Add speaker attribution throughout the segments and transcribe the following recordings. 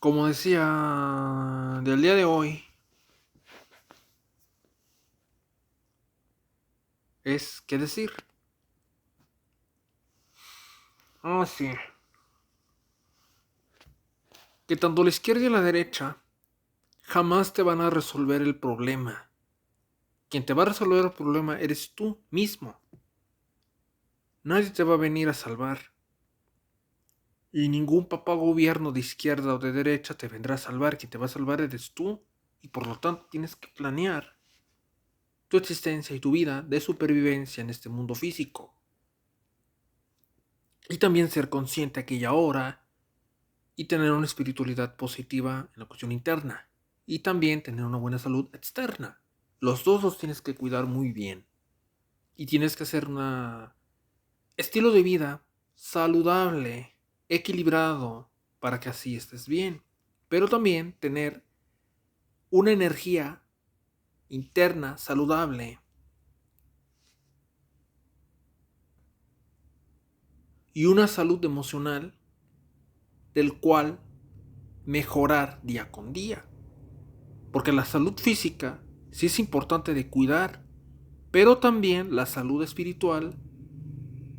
Speaker 1: Como decía, del día de hoy es qué decir. Sí. Que tanto la izquierda y la derecha jamás te van a resolver el problema. Quien te va a resolver el problema eres tú mismo. Nadie te va a venir a salvar. Y ningún papá gobierno de izquierda o de derecha te vendrá a salvar. Quien te va a salvar eres tú. Y por lo tanto tienes que planear tu existencia y tu vida de supervivencia en este mundo físico. Y también ser consciente aquella hora y tener una espiritualidad positiva en la cuestión interna. Y también tener una buena salud externa. Los dos los tienes que cuidar muy bien. Y tienes que hacer un estilo de vida saludable, equilibrado, para que así estés bien. Pero también tener una energía interna saludable y una salud emocional del cual mejorar día con día. Porque la salud física sí es importante de cuidar, pero también la salud espiritual,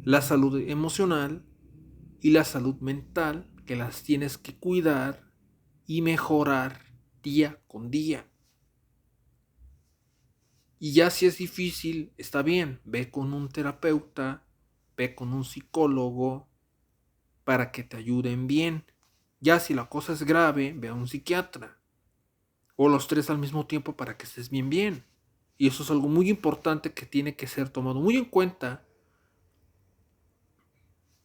Speaker 1: la salud emocional y la salud mental, que las tienes que cuidar y mejorar día con día. Y ya si es difícil, está bien, ve con un terapeuta, ve con un psicólogo para que te ayuden bien. Ya si la cosa es grave, ve a un psiquiatra. O los tres al mismo tiempo para que estés bien. Y eso es algo muy importante que tiene que ser tomado muy en cuenta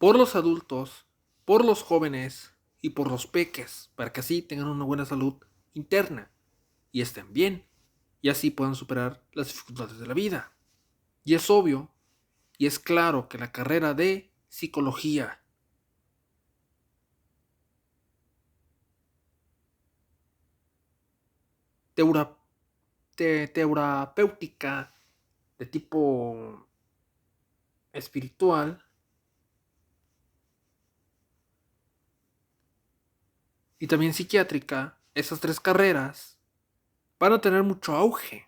Speaker 1: por los adultos, por los jóvenes y por los peques, para que así tengan una buena salud interna y estén bien, y así puedan superar las dificultades de la vida. Y es obvio y es claro que la carrera de psicología, terapéutica, de tipo espiritual, y también psiquiátrica, esas tres carreras van a tener mucho auge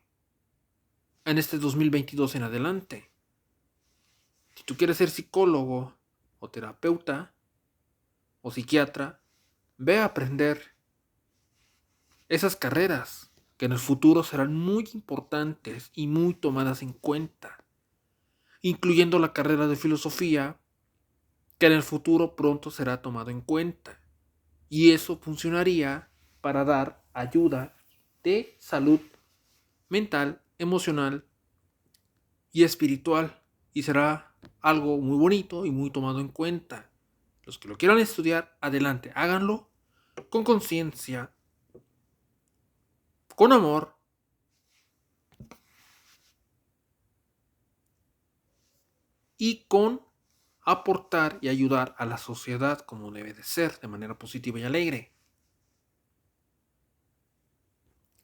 Speaker 1: en este 2022 en adelante. Si tú quieres ser psicólogo o terapeuta o psiquiatra, ve a aprender esas carreras que en el futuro serán muy importantes y muy tomadas en cuenta, incluyendo la carrera de filosofía, que en el futuro pronto será tomado en cuenta. Y eso funcionaría para dar ayuda de salud mental, emocional y espiritual. Y será algo muy bonito y muy tomado en cuenta. Los que lo quieran estudiar, adelante, háganlo con conciencia, con amor y con aportar y ayudar a la sociedad como debe de ser, de manera positiva y alegre.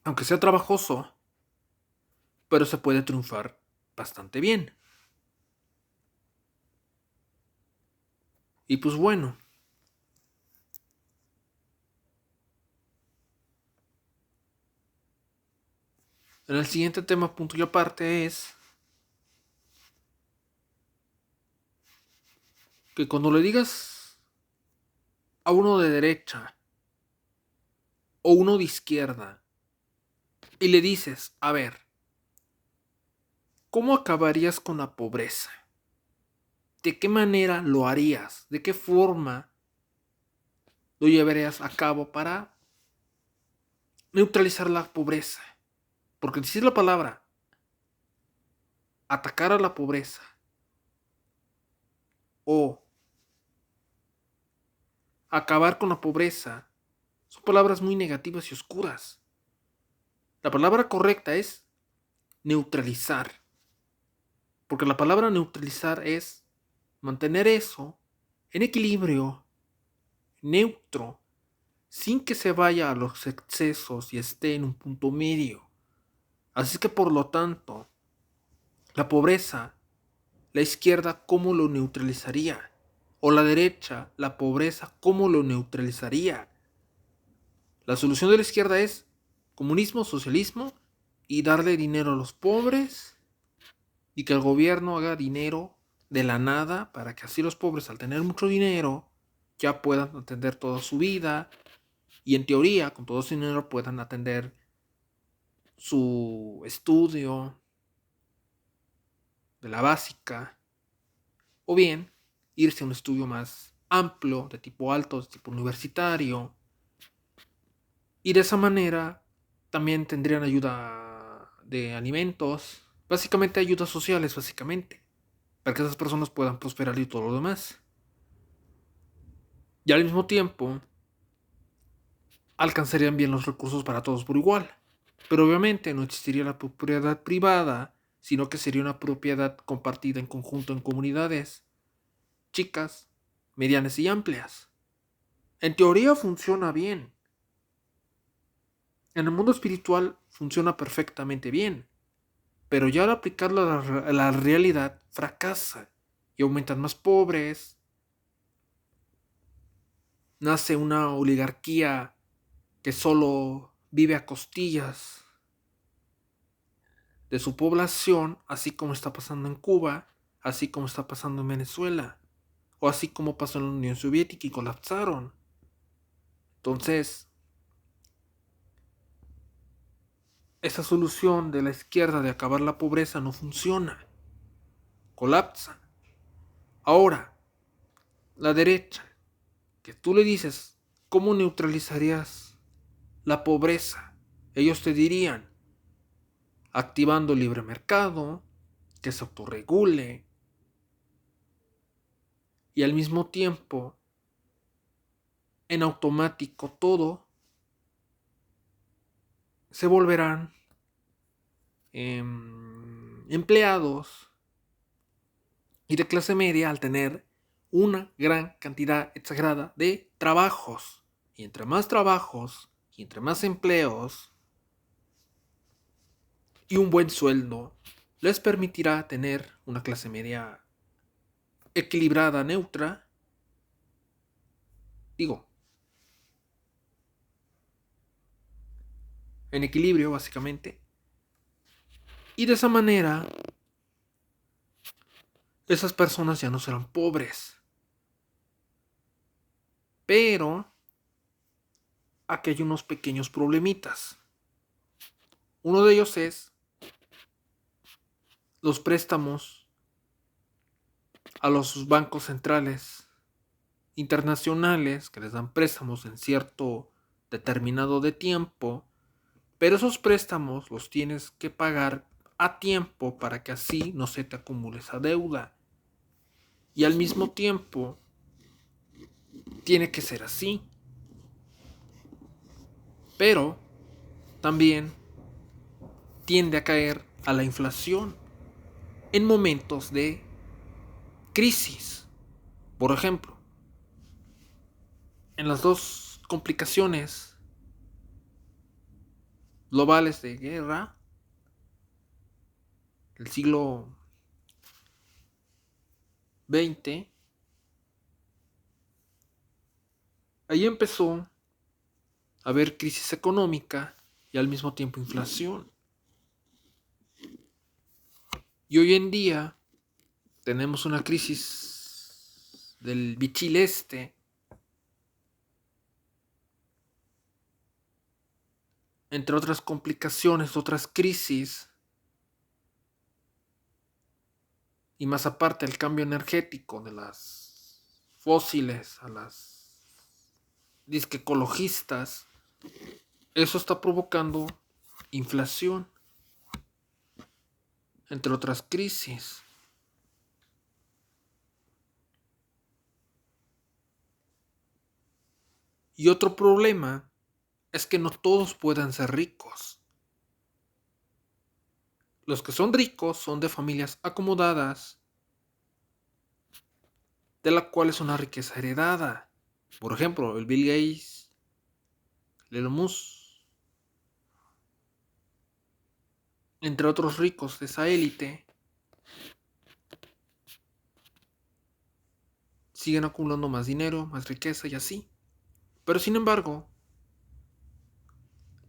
Speaker 1: Aunque sea trabajoso, pero se puede triunfar bastante bien. Y pues bueno, en el siguiente tema, punto y aparte, es que cuando le digas a uno de derecha o uno de izquierda y le dices, a ver, ¿cómo acabarías con la pobreza? ¿De qué manera lo harías? ¿De qué forma lo llevarías a cabo para neutralizar la pobreza? Porque decir la palabra atacar a la pobreza o acabar con la pobreza son palabras muy negativas y oscuras. La palabra correcta es neutralizar. Porque la palabra neutralizar es mantener eso en equilibrio, neutro, sin que se vaya a los excesos y esté en un punto medio. Así que por lo tanto, la pobreza, la izquierda, ¿cómo lo neutralizaría? O la derecha, la pobreza, ¿cómo lo neutralizaría? La solución de la izquierda es comunismo, socialismo y darle dinero a los pobres y que el gobierno haga dinero de la nada para que así los pobres, al tener mucho dinero, ya puedan atender toda su vida y en teoría con todo ese dinero puedan atender su estudio de la básica o bien irse a un estudio más amplio, de tipo alto, de tipo universitario, y de esa manera también tendrían ayuda de alimentos, básicamente ayudas sociales, básicamente, para que esas personas puedan prosperar y todo lo demás. Y al mismo tiempo, alcanzarían bien los recursos para todos por igual. Pero obviamente no existiría la propiedad privada, sino que sería una propiedad compartida en conjunto en comunidades chicas, medianas y amplias. En teoría funciona bien. En el mundo espiritual funciona perfectamente bien. Pero ya al aplicarlo a la realidad fracasa y aumentan más pobres. Nace una oligarquía que solo vive a costillas de su población, así como está pasando en Cuba, así como está pasando en Venezuela, o así como pasó en la Unión Soviética y colapsaron. Entonces, esa solución de la izquierda de acabar la pobreza no funciona, colapsa. Ahora, la derecha, que tú le dices, ¿cómo neutralizarías la pobreza? Ellos te dirían, activando el libre mercado, que se autorregule, y al mismo tiempo, en automático todo, se volverán empleados y de clase media al tener una gran cantidad exagerada de trabajos. Y entre más trabajos y entre más empleos y un buen sueldo, les permitirá tener una clase media equilibrada, neutra. Digo, en equilibrio básicamente. Y de esa manera, esas personas ya no serán pobres. Pero aquí hay unos pequeños problemitas. Uno de ellos es los préstamos a los bancos centrales internacionales que les dan préstamos en cierto determinado de tiempo, pero esos préstamos los tienes que pagar a tiempo para que así no se te acumule esa deuda. Y al mismo tiempo, tiene que ser así. Pero también tiende a caer a la inflación en momentos de crisis. Por ejemplo, en las dos complicaciones globales de guerra del siglo XX, ahí empezó a haber crisis económica y al mismo tiempo inflación. Y hoy en día tenemos una crisis del bichil este, entre otras complicaciones, otras crisis, y más aparte el cambio energético de las fósiles a las disque ecologistas, eso está provocando inflación, entre otras crisis. Y otro problema es que no todos puedan ser ricos. Los que son ricos son de familias acomodadas, de la cual es una riqueza heredada. Por ejemplo, el Bill Gates, el Elon Musk, entre otros ricos de esa élite, siguen acumulando más dinero, más riqueza y así. Pero sin embargo,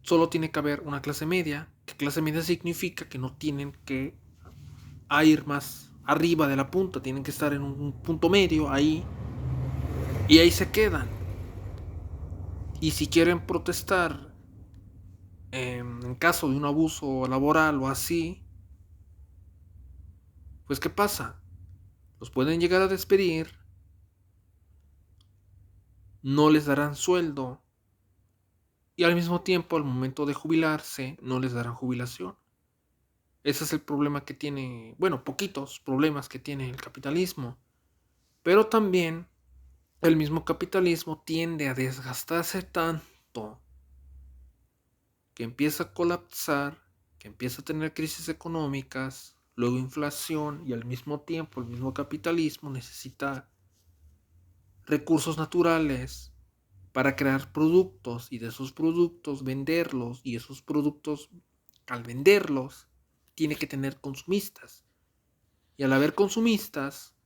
Speaker 1: solo tiene que haber una clase media, que clase media significa que no tienen que ir más arriba de la punta, tienen que estar en un punto medio ahí, y ahí se quedan. Y si quieren protestar en caso de un abuso laboral o así, pues ¿qué pasa? Los pueden llegar a despedir, no les darán sueldo y al mismo tiempo al momento de jubilarse no les darán jubilación. Ese es el problema que tiene, bueno, poquitos problemas que tiene el capitalismo. Pero también el mismo capitalismo tiende a desgastarse tanto que empieza a colapsar, que empieza a tener crisis económicas, luego inflación y al mismo tiempo el mismo capitalismo necesita recursos naturales para crear productos y de esos productos venderlos y esos productos al venderlos tiene que tener consumistas y al haber consumistas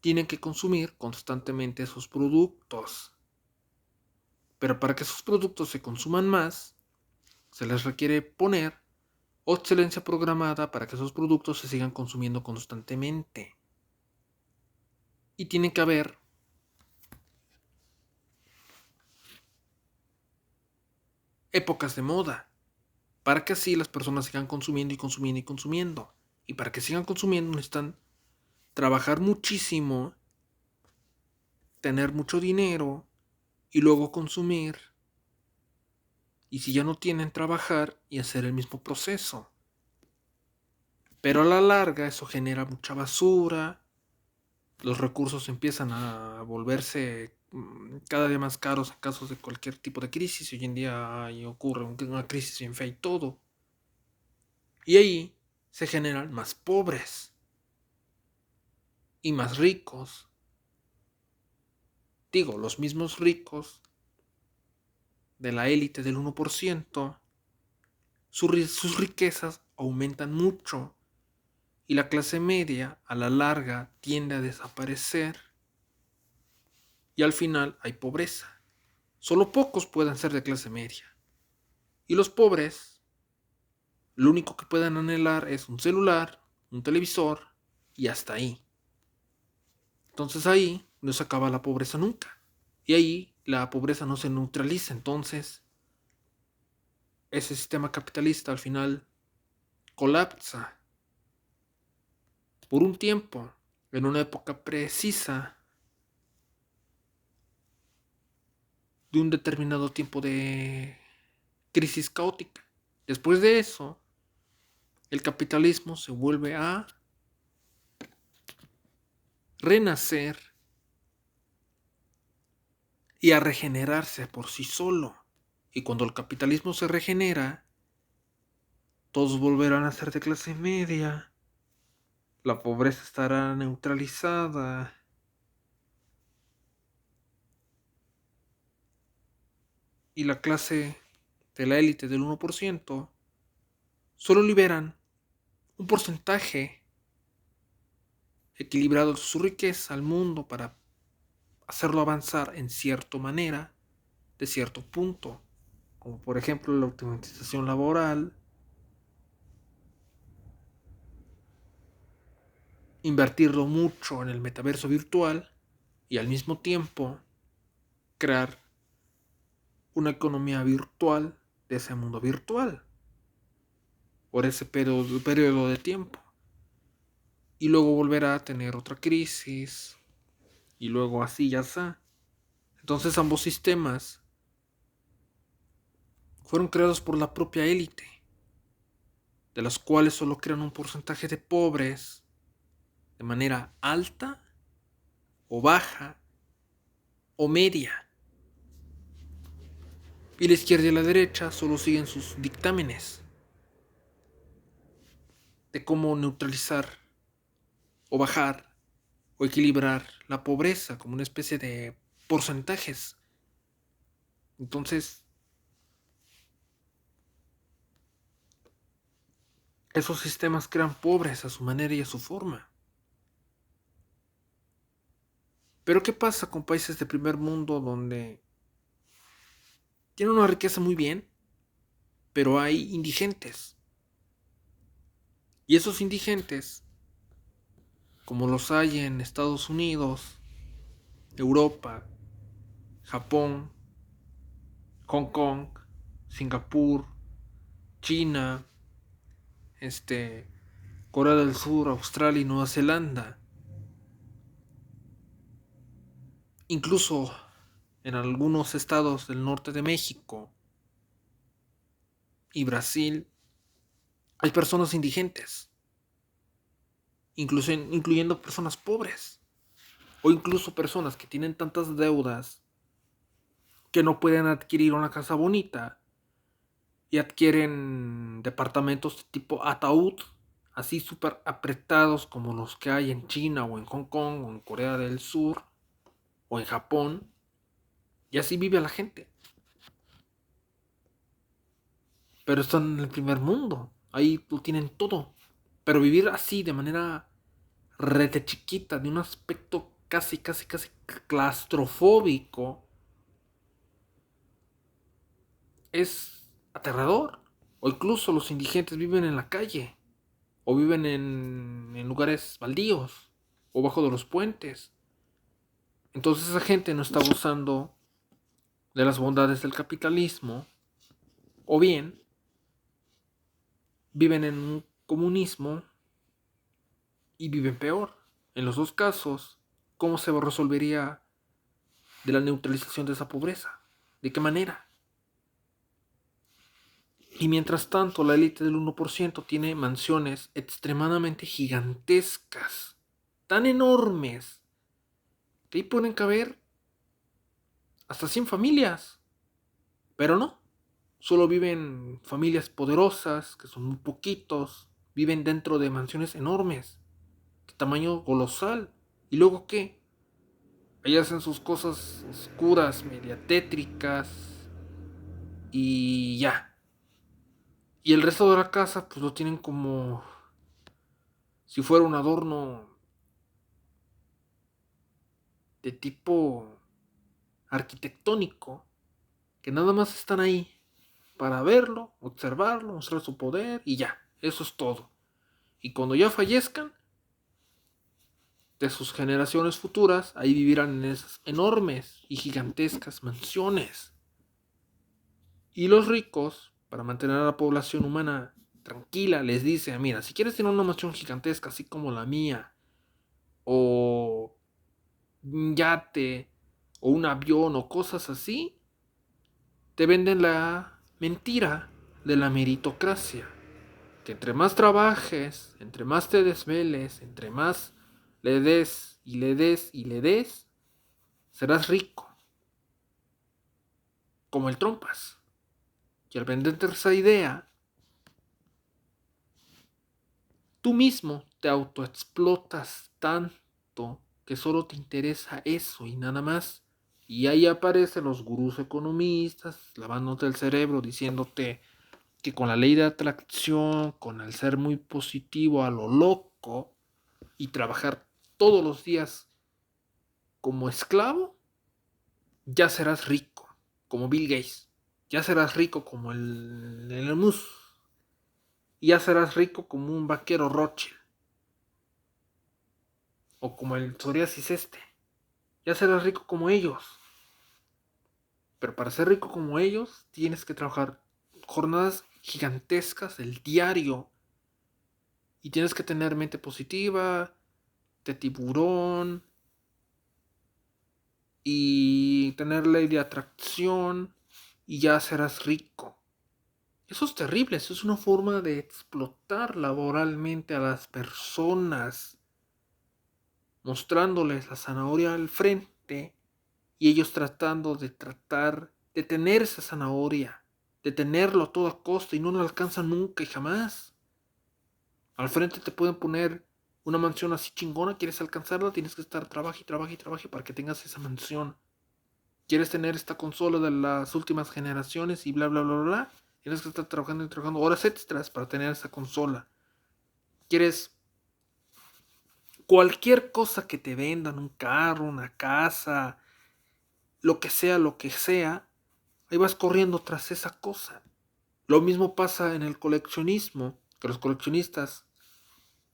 Speaker 1: tienen que consumir constantemente esos productos, pero para que esos productos se consuman más se les requiere poner obsolescencia programada para que esos productos se sigan consumiendo constantemente y tiene que haber épocas de moda para que así las personas sigan consumiendo y consumiendo y consumiendo. Y para que sigan consumiendo necesitan trabajar muchísimo, tener mucho dinero y luego consumir. Y si ya no tienen, trabajar y hacer el mismo proceso. Pero a la larga eso genera mucha basura, los recursos empiezan a volverse cada día más caros en casos de cualquier tipo de crisis. Hoy en día ocurre una crisis bien fea y todo. Y ahí se generan más pobres y más ricos. Digo, los mismos ricos de la élite del 1%, sus riquezas aumentan mucho y la clase media a la larga tiende a desaparecer y al final hay pobreza. Solo pocos pueden ser de clase media y los pobres lo único que pueden anhelar es un celular, un televisor y hasta ahí. Entonces ahí no se acaba la pobreza nunca y ahí la pobreza no se neutraliza. Entonces ese sistema capitalista al final colapsa por un tiempo, en una época precisa de un determinado tiempo de crisis caótica. Después de eso, el capitalismo se vuelve a renacer y a regenerarse por sí solo. Y cuando el capitalismo se regenera, todos volverán a ser de clase media, la pobreza estará neutralizada y la clase de la élite del 1% solo liberan un porcentaje equilibrado de su riqueza al mundo para hacerlo avanzar en cierta manera, de cierto punto, como por ejemplo la automatización laboral, invertirlo mucho en el metaverso virtual y al mismo tiempo crear una economía virtual de ese mundo virtual por ese periodo de tiempo y luego volver a tener otra crisis y luego así ya está. Entonces ambos sistemas fueron creados por la propia élite, de las cuales solo crean un porcentaje de pobres de manera alta o baja o media. Y la izquierda y la derecha solo siguen sus dictámenes de cómo neutralizar o bajar o equilibrar la pobreza como una especie de porcentajes. Entonces, esos sistemas crean pobres a su manera y a su forma. Pero ¿qué pasa con países de primer mundo donde tienen una riqueza muy bien, pero hay indigentes. Y esos indigentes, como los hay en Estados Unidos, Europa, Japón, Hong Kong, Singapur, China, Corea del Sur, Australia y Nueva Zelanda, incluso en algunos estados del norte de México y Brasil, hay personas indigentes, incluyendo personas pobres, o incluso personas que tienen tantas deudas que no pueden adquirir una casa bonita y adquieren departamentos de tipo ataúd, así súper apretados como los que hay en China o en Hong Kong o en Corea del Sur o en Japón, y así vive la gente. Pero están en el primer mundo, ahí lo tienen todo. Pero vivir así de manera rete chiquita, de un aspecto casi claustrofóbico, es aterrador. O incluso los indigentes viven en la calle, o viven en lugares baldíos, o bajo de los puentes. Entonces esa gente no está gozando de las bondades del capitalismo, o bien viven en un comunismo y viven peor. En los dos casos, ¿cómo se resolvería de la neutralización de esa pobreza? ¿De qué manera? Y mientras tanto, la élite del 1% tiene mansiones extremadamente gigantescas, tan enormes, que ahí pueden caber hasta 100 familias. Pero no, solo viven familias poderosas, que son muy poquitos, viven dentro de mansiones enormes, de tamaño colosal. ¿Y luego qué? Ahí hacen sus cosas oscuras, media tétricas, y ya. Y el resto de la casa, pues lo tienen como si fuera un adorno de tipo arquitectónico, que nada más están ahí para verlo, observarlo, mostrar su poder y ya, eso es todo. Y cuando ya fallezcan, de sus generaciones futuras, ahí vivirán en esas enormes y gigantescas mansiones. Y los ricos, para mantener a la población humana tranquila, les dicen, mira, si quieres tener una mansión gigantesca así como la mía, o un yate, o un avión, o cosas así, te venden la mentira de la meritocracia. Que entre más trabajes, entre más te desveles, entre más le des y le des y le des, serás rico. Como el trompas. Y al venderte esa idea, tú mismo te autoexplotas tanto que solo te interesa eso y nada más. Y ahí aparecen los gurús economistas lavándote el cerebro diciéndote que con la ley de atracción, con el ser muy positivo a lo loco y trabajar todos los días como esclavo, ya serás rico, como Bill Gates. Ya serás rico como el Musk. Y ya serás rico como un vaquero Rothschild. O como el psoriasis este. Ya serás rico como ellos. Pero para ser rico como ellos, tienes que trabajar jornadas gigantescas del diario. Y tienes que tener mente positiva, de tiburón, y tener ley de atracción, y ya serás rico. Eso es terrible, eso es una forma de explotar laboralmente a las personas, mostrándoles la zanahoria al frente y ellos tratando de tener esa zanahoria, de tenerlo a toda costa y no lo alcanzan nunca y jamás. Al frente te pueden poner una mansión así chingona, quieres alcanzarla, tienes que estar trabaje para que tengas esa mansión. Quieres tener esta consola de las últimas generaciones y bla bla bla bla, tienes que estar trabajando y trabajando horas extras para tener esa consola. Quieres cualquier cosa que te vendan, un carro, una casa, lo que sea, ahí vas corriendo tras esa cosa. Lo mismo pasa en el coleccionismo, que los coleccionistas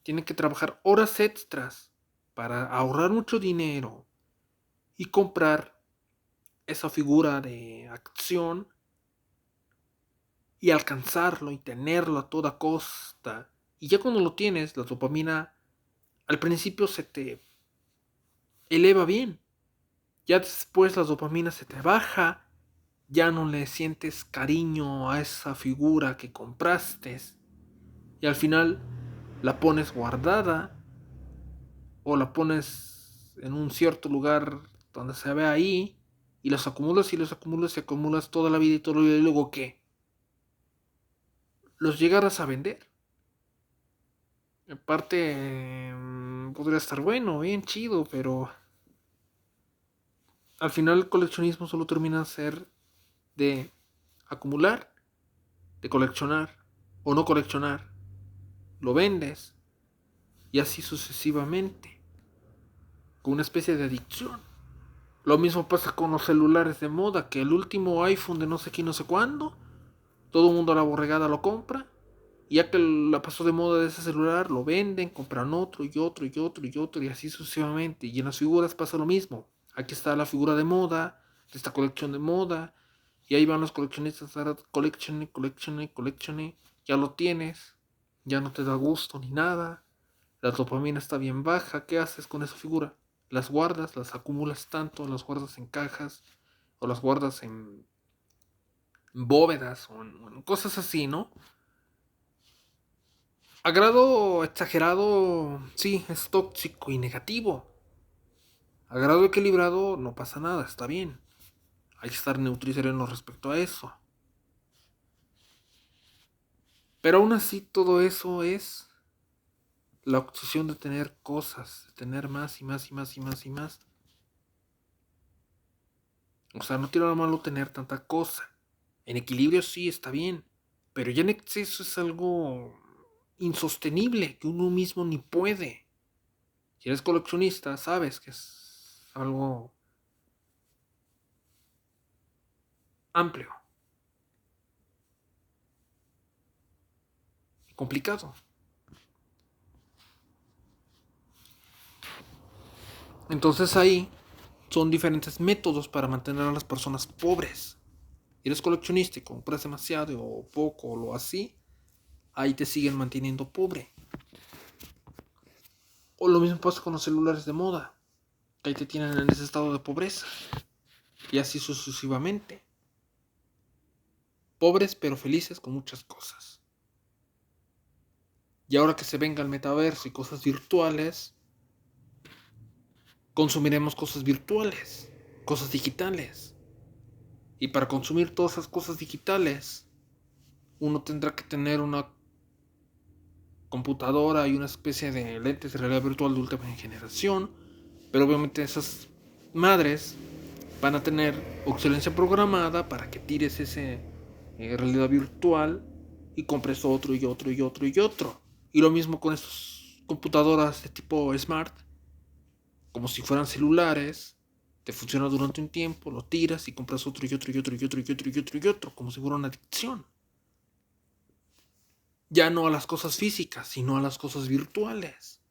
Speaker 1: tienen que trabajar horas extras para ahorrar mucho dinero y comprar esa figura de acción y alcanzarlo y tenerlo a toda costa. Y ya cuando lo tienes, la dopamina al principio se te eleva bien. Ya después la dopamina se te baja, ya no le sientes cariño a esa figura que compraste y al final la pones guardada o la pones en un cierto lugar donde se ve ahí y los acumulas y los acumulas y acumulas toda la vida y todo la vida y luego ¿qué? Los llegarás a vender. En parte podría estar bueno, bien chido, pero al final el coleccionismo solo termina ser de acumular, de coleccionar o no coleccionar. Lo vendes y así sucesivamente, con una especie de adicción. Lo mismo pasa con los celulares de moda, que el último iPhone de no sé qué no sé cuándo, todo el mundo a la borregada lo compra, y ya que la pasó de moda de ese celular, lo venden, compran otro y otro y otro y otro y así sucesivamente. Y en las figuras pasa lo mismo. Aquí está la figura de moda, de esta colección de moda, y ahí van los coleccionistas, ahora coleccione, coleccione, coleccione, ya lo tienes, ya no te da gusto ni nada, la dopamina está bien baja, ¿qué haces con esa figura? Las guardas, las acumulas tanto, las guardas en cajas, o las guardas en bóvedas, o en cosas así, ¿no? A grado exagerado, sí, es tóxico y negativo. A grado equilibrado, no pasa nada, está bien. Hay que estar neutro y sereno respecto a eso. Pero aún así, todo eso es la obsesión de tener cosas, de tener más y más y más y más y más. O sea, no tiene nada malo tener tanta cosa. En equilibrio sí está bien, pero ya en exceso es algo insostenible que uno mismo ni puede. Si eres coleccionista, sabes que es algo amplio y complicado. Entonces ahí son diferentes métodos para mantener a las personas pobres. Si eres coleccionista y compras demasiado o poco o lo así, ahí te siguen manteniendo pobre. O lo mismo pasa con los celulares de moda, que ahí te tienen en ese estado de pobreza. Y así sucesivamente. Pobres pero felices con muchas cosas. Y ahora que se venga el metaverso y cosas virtuales, consumiremos cosas virtuales, cosas digitales. Y para consumir todas esas cosas digitales, uno tendrá que tener una computadora y una especie de lentes de realidad virtual de última generación. Pero obviamente esas madres van a tener obsolescencia programada para que tires ese realidad virtual y compres otro y otro y otro y otro. Y lo mismo con estas computadoras de tipo smart, como si fueran celulares, te funciona durante un tiempo, lo tiras y compras otro y otro y otro y otro y otro y otro y otro, como si fuera una adicción. Ya no a las cosas físicas, sino a las cosas virtuales.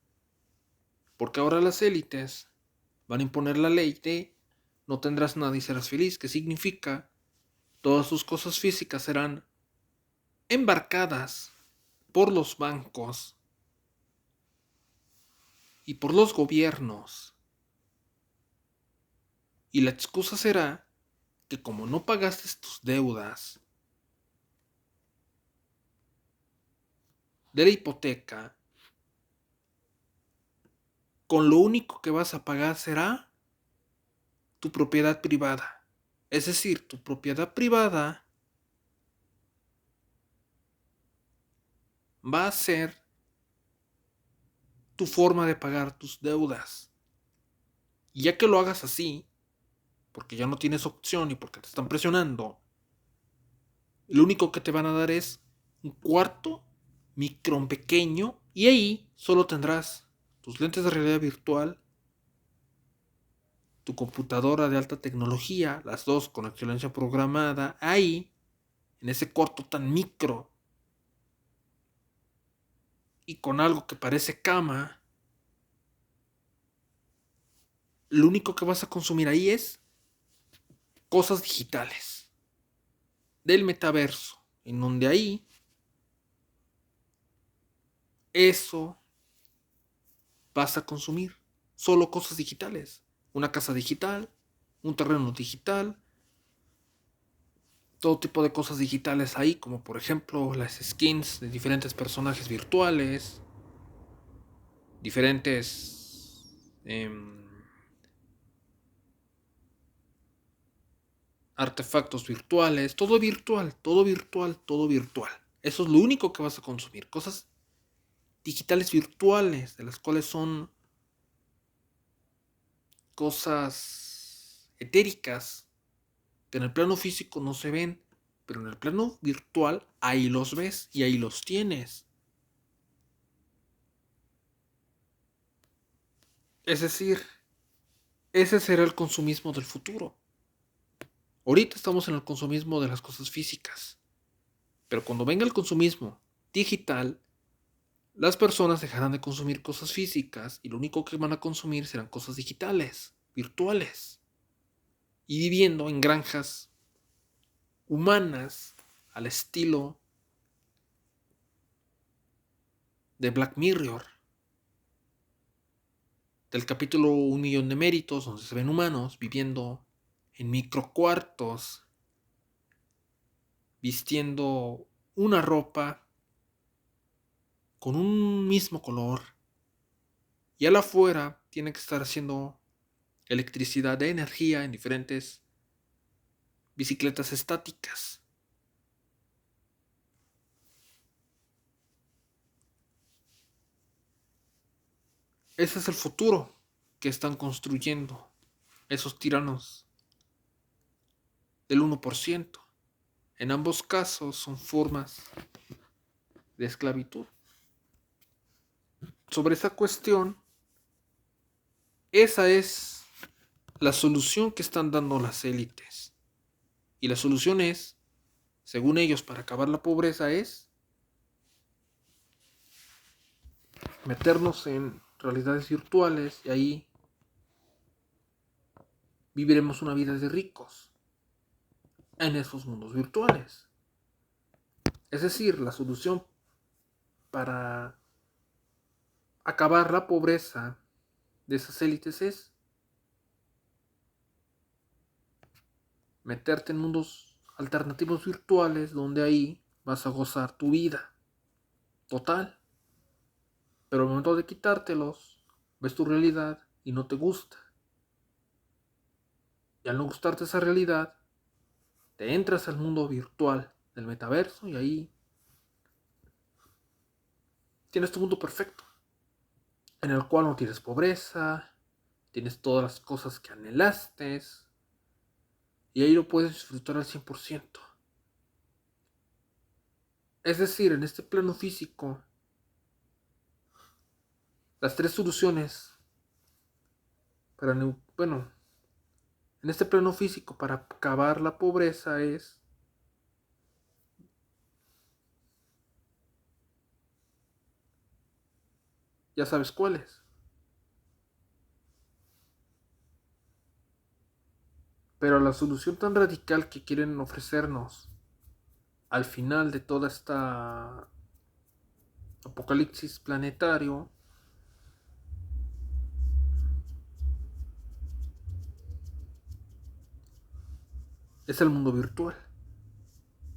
Speaker 1: Porque ahora las élites van a imponer la ley de no tendrás nada y serás feliz, que significa todas tus cosas físicas serán embarcadas por los bancos y por los gobiernos. Y la excusa será que como no pagaste tus deudas de la hipoteca, con lo único que vas a pagar será tu propiedad privada. Es decir, tu propiedad privada va a ser tu forma de pagar tus deudas. Y ya que lo hagas así, porque ya no tienes opción y porque te están presionando, lo único que te van a dar es un cuarto micrón pequeño y ahí solo tendrás tus lentes de realidad virtual, tu computadora de alta tecnología, las dos con excelencia programada ahí, en ese cuarto tan micro y con algo que parece cama, lo único que vas a consumir ahí es cosas digitales del metaverso, en donde ahí eso vas a consumir solo cosas digitales, una casa digital, un terreno digital, todo tipo de cosas digitales ahí, como por ejemplo las skins de diferentes personajes virtuales, diferentes artefactos virtuales, todo virtual, todo virtual, todo virtual. Eso es lo único que vas a consumir, cosas digitales virtuales, de las cuales son cosas etéricas, que en el plano físico no se ven, pero en el plano virtual ahí los ves y ahí los tienes. Es decir, ese será el consumismo del futuro. Ahorita estamos en el consumismo de las cosas físicas, pero cuando venga el consumismo digital, las personas dejarán de consumir cosas físicas y lo único que van a consumir serán cosas digitales, virtuales, y viviendo en granjas humanas al estilo de Black Mirror, del capítulo Un Millón de Méritos, donde se ven humanos viviendo en microcuartos, vistiendo una ropa con un mismo color, y al afuera tiene que estar haciendo electricidad de energía en diferentes bicicletas estáticas. Ese es el futuro que están construyendo esos tiranos del 1%. En ambos casos son formas de esclavitud. Sobre esa cuestión, esa es la solución que están dando las élites. Y la solución es, según ellos, para acabar la pobreza es meternos en realidades virtuales y ahí viviremos una vida de ricos en esos mundos virtuales. Es decir, la solución para acabar la pobreza de esas élites es meterte en mundos alternativos virtuales donde ahí vas a gozar tu vida total. Pero al momento de quitártelos, ves tu realidad y no te gusta. Y al no gustarte esa realidad, te entras al mundo virtual del metaverso y ahí tienes tu mundo perfecto, en el cual no tienes pobreza, tienes todas las cosas que anhelaste y ahí lo puedes disfrutar al 100%. Es decir, en este plano físico, las tres soluciones para, bueno, en este plano físico para acabar la pobreza es ya sabes cuáles. Pero la solución tan radical que quieren ofrecernos al final de toda esta apocalipsis planetario es el mundo virtual.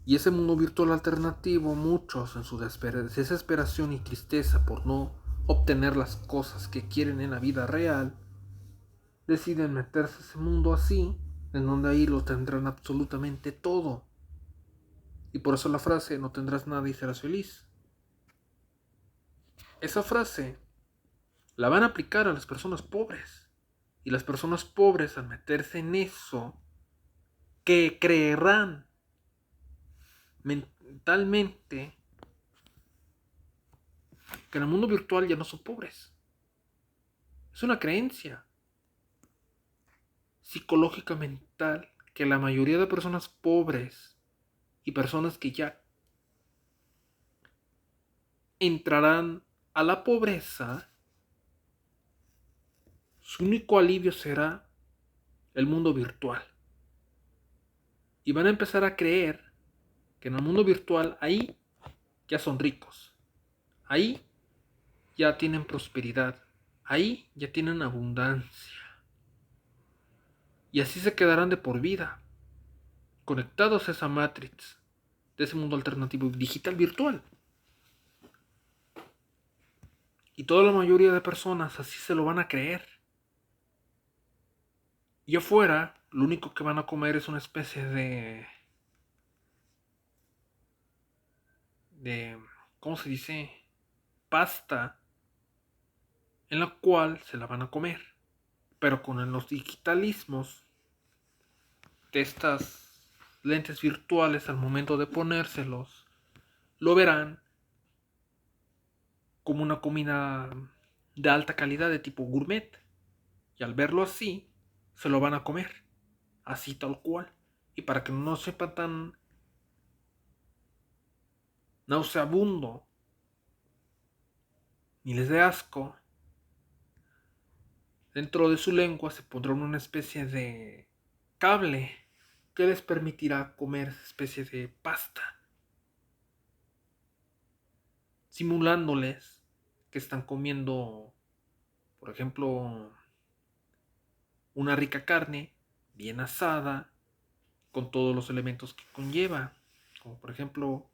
Speaker 1: Y ese mundo virtual alternativo, muchos en su desesperación y tristeza por no obtener las cosas que quieren en la vida real, deciden meterse a ese mundo así, en donde ahí lo tendrán absolutamente todo. Y por eso la frase, no tendrás nada y serás feliz. Esa frase la van a aplicar a las personas pobres. Y las personas pobres, al meterse en eso, que creerán mentalmente que en el mundo virtual ya no son pobres. Es una creencia psicológica mental que la mayoría de personas pobres y personas que ya entrarán a la pobreza, su único alivio será el mundo virtual. Y van a empezar a creer que en el mundo virtual ahí ya son ricos. Ahí ya tienen prosperidad. Ahí ya tienen abundancia. Y así se quedarán de por vida, conectados a esa Matrix, de ese mundo alternativo digital virtual. Y toda la mayoría de personas así se lo van a creer. Y afuera, lo único que van a comer es una especie de ¿cómo se dice? Pasta, en la cual se la van a comer. Pero con los digitalismos de estas lentes virtuales, al momento de ponérselos, lo verán como una comida de alta calidad de tipo gourmet. Y al verlo así, se lo van a comer. Así tal cual. Y para que no sepa tan nauseabundo ni les dé asco, dentro de su lengua se pondrá una especie de cable que les permitirá comer esa especie de pasta, simulándoles que están comiendo, por ejemplo, una rica carne bien asada con todos los elementos que conlleva, como por ejemplo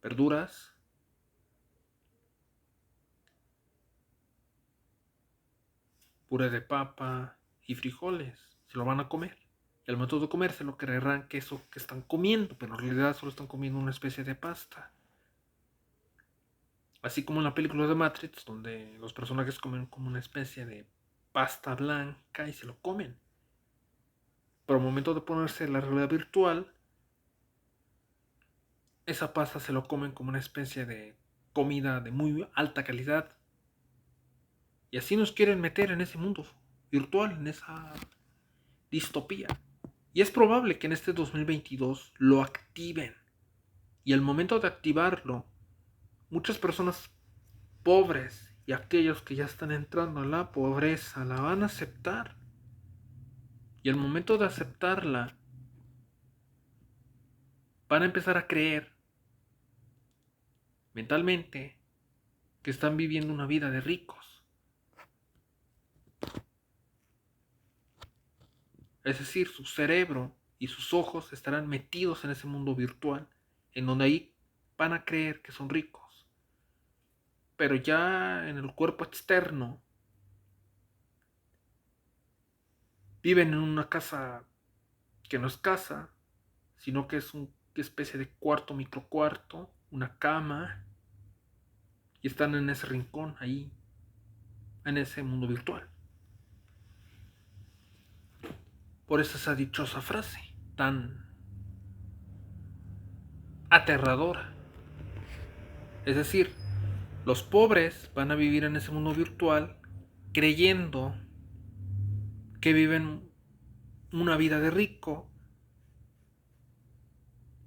Speaker 1: verduras, puré de papa y frijoles. Se lo van a comer. Y al momento de comérselo creerán que eso que están comiendo, pero en realidad solo están comiendo una especie de pasta. Así como en la película de Matrix, donde los personajes comen como una especie de pasta blanca y se lo comen. Pero al momento de ponerse la realidad virtual, esa pasta se lo comen como una especie de comida de muy alta calidad. Y así nos quieren meter en ese mundo virtual, en esa distopía. Y es probable que en este 2022 lo activen. Y al momento de activarlo, muchas personas pobres y aquellos que ya están entrando a la pobreza la van a aceptar. Y al momento de aceptarla, van a empezar a creer mentalmente que están viviendo una vida de ricos. Es decir, su cerebro y sus ojos estarán metidos en ese mundo virtual, en donde ahí van a creer que son ricos. Pero ya en el cuerpo externo, viven en una casa que no es casa, sino que es una especie de cuarto, microcuarto, una cama, y están en ese rincón, ahí, en ese mundo virtual. Por eso esa dichosa frase, tan aterradora. Es decir, los pobres van a vivir en ese mundo virtual creyendo que viven una vida de rico,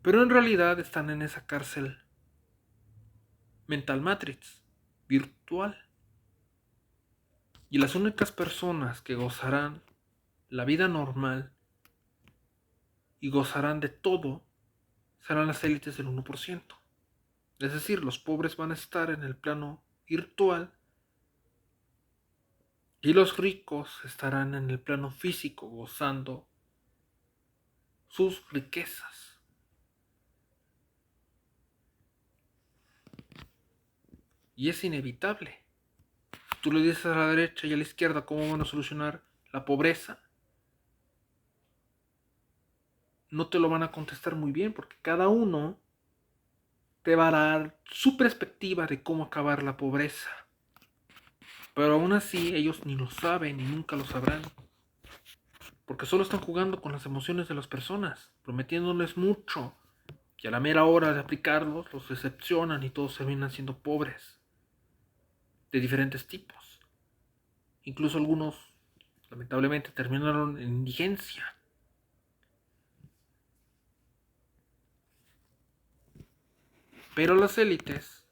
Speaker 1: pero en realidad están en esa cárcel mental matrix virtual. Y las únicas personas que gozarán la vida normal y gozarán de todo serán las élites del 1%. Es decir, los pobres van a estar en el plano virtual y los ricos estarán en el plano físico gozando sus riquezas. Y es inevitable. Si tú le dices a la derecha y a la izquierda cómo van a solucionar la pobreza, no te lo van a contestar muy bien porque cada uno te va a dar su perspectiva de cómo acabar la pobreza. Pero aún así ellos ni lo saben ni nunca lo sabrán. Porque solo están jugando con las emociones de las personas, prometiéndoles mucho, y a la mera hora de aplicarlos los decepcionan y todos terminan siendo pobres, de diferentes tipos. Incluso algunos, lamentablemente, terminaron en indigencia. Pero las élites,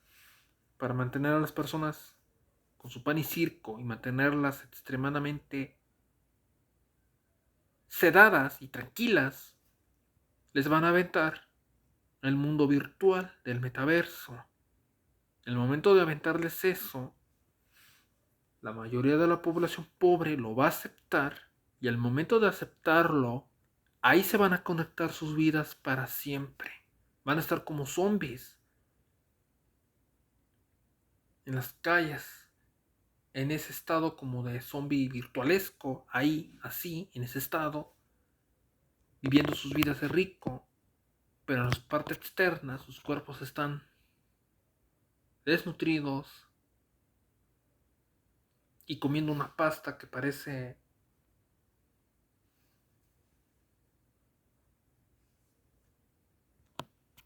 Speaker 1: para mantener a las personas con su pan y circo y mantenerlas extremadamente sedadas y tranquilas, les van a aventar el mundo virtual del metaverso. El momento de aventarles eso, la mayoría de la población pobre lo va a aceptar, y al momento de aceptarlo, ahí se van a conectar sus vidas para siempre. Van a estar como zombies en las calles, en ese estado como de zombie virtualesco, ahí, así, en ese estado, viviendo sus vidas de rico, pero en la parte externa sus cuerpos están desnutridos y comiendo una pasta que parece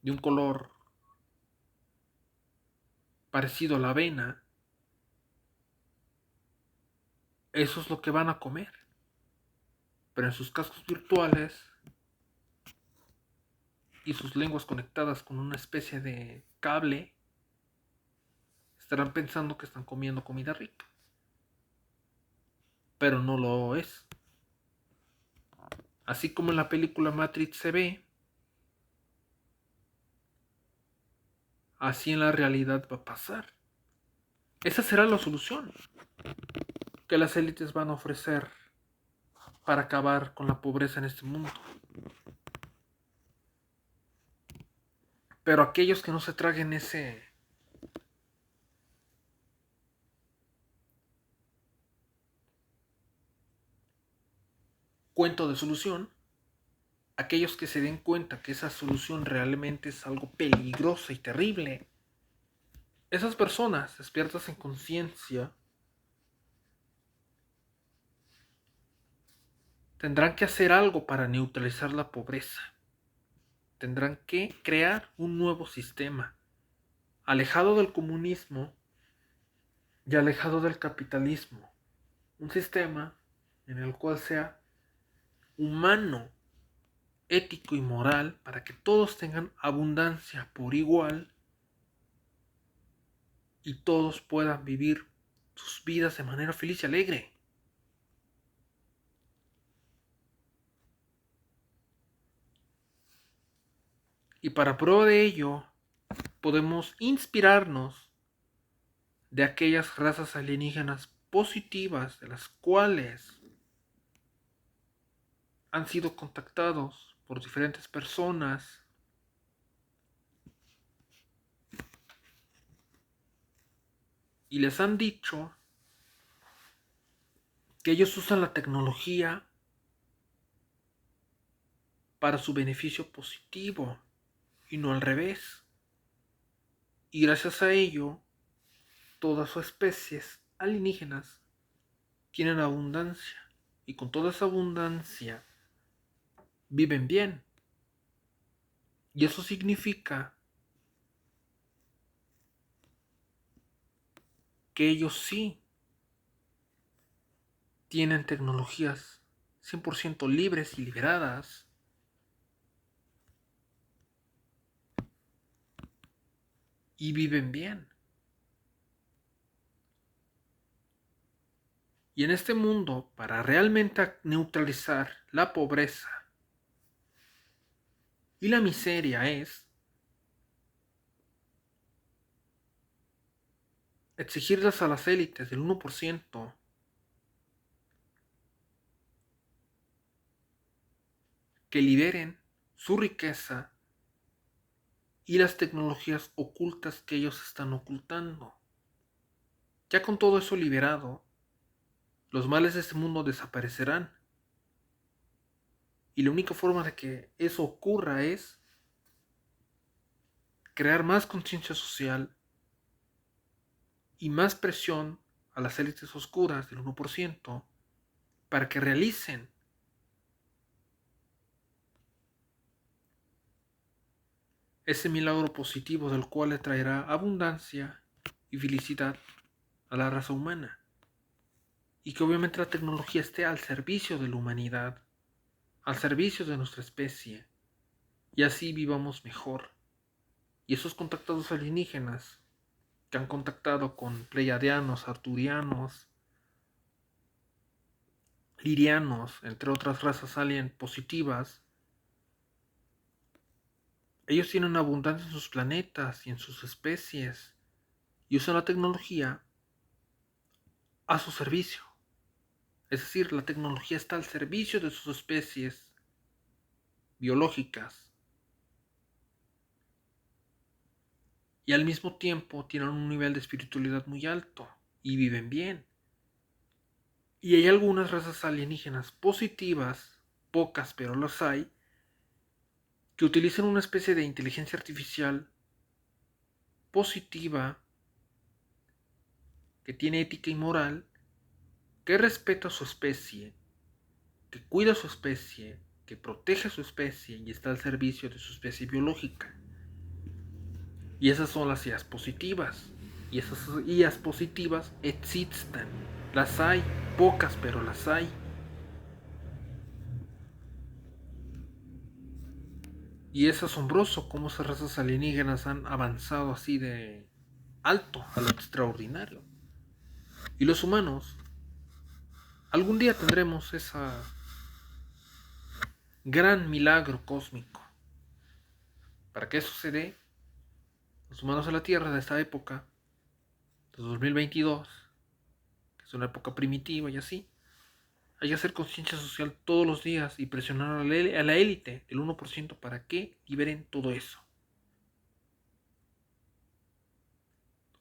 Speaker 1: de un color parecido a la avena. Eso es lo que van a comer. Pero en sus cascos virtuales y sus lenguas conectadas con una especie de cable, estarán pensando que están comiendo comida rica. Pero no lo es. Así como en la película Matrix se ve, así en la realidad va a pasar. Esa será la solución que las élites van a ofrecer para acabar con la pobreza en este mundo. Pero aquellos que no se traguen ese cuento de solución, aquellos que se den cuenta que esa solución realmente es algo peligroso y terrible, esas personas despiertas en conciencia tendrán que hacer algo para neutralizar la pobreza. Tendrán que crear un nuevo sistema, alejado del comunismo y alejado del capitalismo. Un sistema en el cual sea humano, ético y moral, para que todos tengan abundancia por igual y todos puedan vivir sus vidas de manera feliz y alegre. Y para prueba de ello, podemos inspirarnos de aquellas razas alienígenas positivas de las cuales han sido contactados por diferentes personas y les han dicho que ellos usan la tecnología para su beneficio positivo y no al revés. Y gracias a ello, todas sus especies alienígenas tienen abundancia y con toda esa abundancia viven bien. Y eso significa que ellos sí tienen tecnologías 100% libres y liberadas y viven bien. Y en este mundo, para realmente neutralizar la pobreza y la miseria, es exigirles a las élites del 1% que liberen su riqueza y las tecnologías ocultas que ellos están ocultando. Ya con todo eso liberado, los males de este mundo desaparecerán. Y la única forma de que eso ocurra es crear más conciencia social y más presión a las élites oscuras del 1% para que realicen ese milagro positivo del cual le traerá abundancia y felicidad a la raza humana. Y que obviamente la tecnología esté al servicio de la humanidad, al servicio de nuestra especie, y así vivamos mejor Y esos contactados alienígenas que han contactado con pleiadianos, arturianos, lirianos, entre otras razas alien positivas, ellos tienen abundancia en sus planetas y en sus especies y usan la tecnología a su servicio. Es decir, la tecnología está al servicio de sus especies biológicas y al mismo tiempo tienen un nivel de espiritualidad muy alto y viven bien. Y hay algunas razas alienígenas positivas, pocas pero las hay, que utilizan una especie de inteligencia artificial positiva, que tiene ética y moral, que respeta a su especie, que cuida a su especie, que protege a su especie y está al servicio de su especie biológica. Y esas son las IAs positivas. Y esas IAs positivas existen. Las hay, pocas, pero las hay. Y es asombroso cómo esas razas alienígenas han avanzado así de alto a lo extraordinario. Y los humanos, algún día tendremos ese gran milagro cósmico. Para que eso se dé, los humanos de la Tierra de esta época, de 2022, que es una época primitiva y así, hay que hacer conciencia social todos los días y presionar a la élite, el 1%, para que liberen todo eso.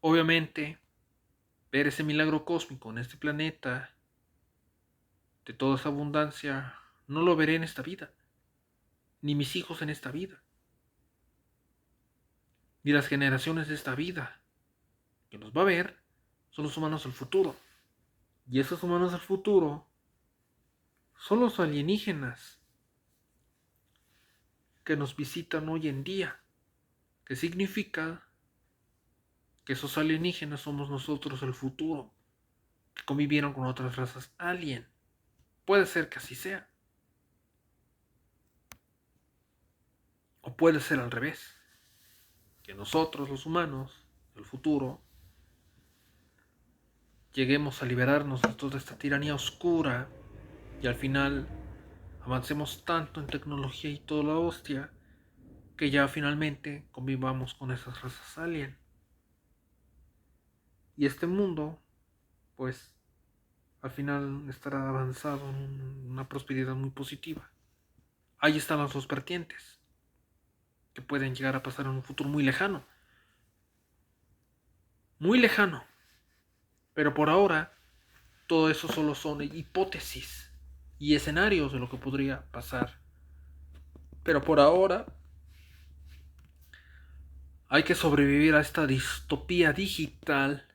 Speaker 1: Obviamente, ver ese milagro cósmico en este planeta, de toda esa abundancia, no lo veré en esta vida, ni mis hijos en esta vida, ni las generaciones de esta vida. Que nos va a ver son los humanos del futuro. Y esos humanos del futuro son los alienígenas que nos visitan hoy en día. Que significa que esos alienígenas somos nosotros el futuro, que convivieron con otras razas alien. Puede ser que así sea. O puede ser al revés. Que nosotros, los humanos, el futuro, lleguemos a liberarnos de toda esta tiranía oscura y al final avancemos tanto en tecnología y toda la hostia que ya finalmente convivamos con esas razas alien. Y este mundo, pues, al final estará avanzado en una prosperidad muy positiva. Ahí están las dos vertientes que pueden llegar a pasar en un futuro muy lejano. Muy lejano. Pero por ahora, todo eso solo son hipótesis y escenarios de lo que podría pasar. Pero por ahora, hay que sobrevivir a esta distopía digital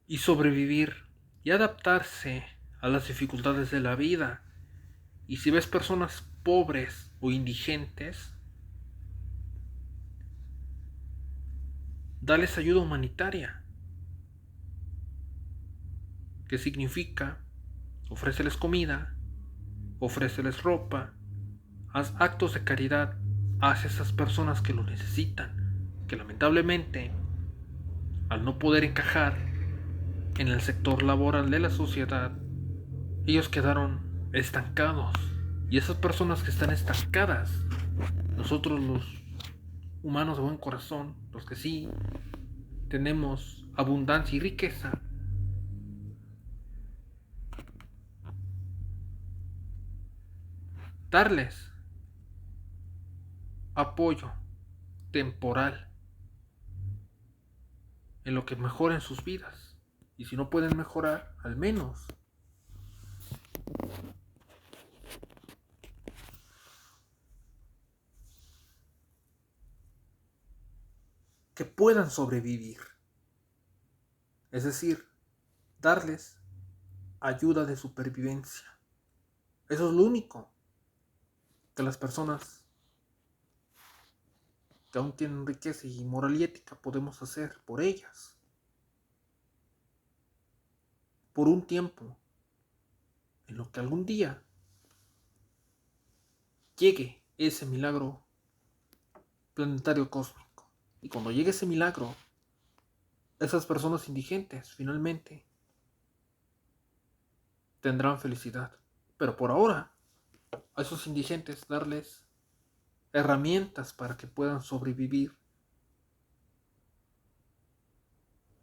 Speaker 1: y sobrevivir y adaptarse a las dificultades de la vida. Y si ves personas pobres o indigentes, dales ayuda humanitaria. ¿Qué significa? Ofréceles comida, ofréceles ropa, haz actos de caridad hacia esas personas que lo necesitan, que lamentablemente, al no poder encajar en el sector laboral de la sociedad, ellos quedaron estancados. Y esas personas que están estancadas, nosotros los humanos de buen corazón, los que sí tenemos abundancia y riqueza, darles apoyo temporal en lo que mejoren sus vidas. Y si no pueden mejorar, al menos que puedan sobrevivir. Es decir, darles ayuda de supervivencia. Eso es lo único que las personas que aún tienen riqueza y moral y ética podemos hacer por ellas. Por un tiempo, en lo que algún día llegue ese milagro planetario cósmico. Y cuando llegue ese milagro, esas personas indigentes finalmente tendrán felicidad. Pero por ahora, a esos indigentes darles herramientas para que puedan sobrevivir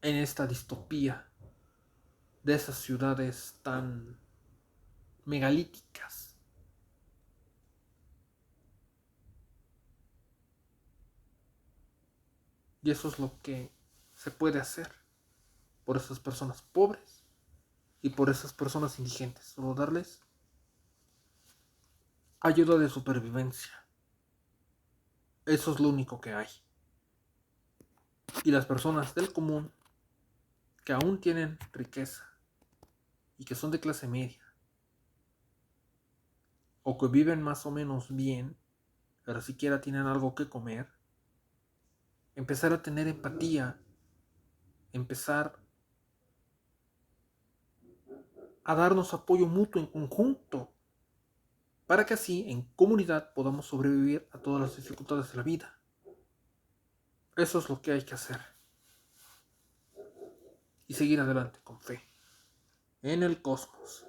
Speaker 1: en esta distopía de esas ciudades tan megalíticas. Y eso es lo que se puede hacer por esas personas pobres y por esas personas indigentes. Solo darles ayuda de supervivencia. Eso es lo único que hay. Y las personas del común que aún tienen riqueza y que son de clase media o que viven más o menos bien, pero siquiera tienen algo que comer, empezar a tener empatía, empezar a darnos apoyo mutuo en conjunto, para que así en comunidad podamos sobrevivir a todas las dificultades de la vida. Eso es lo que hay que hacer. Y seguir adelante con fe en el cosmos.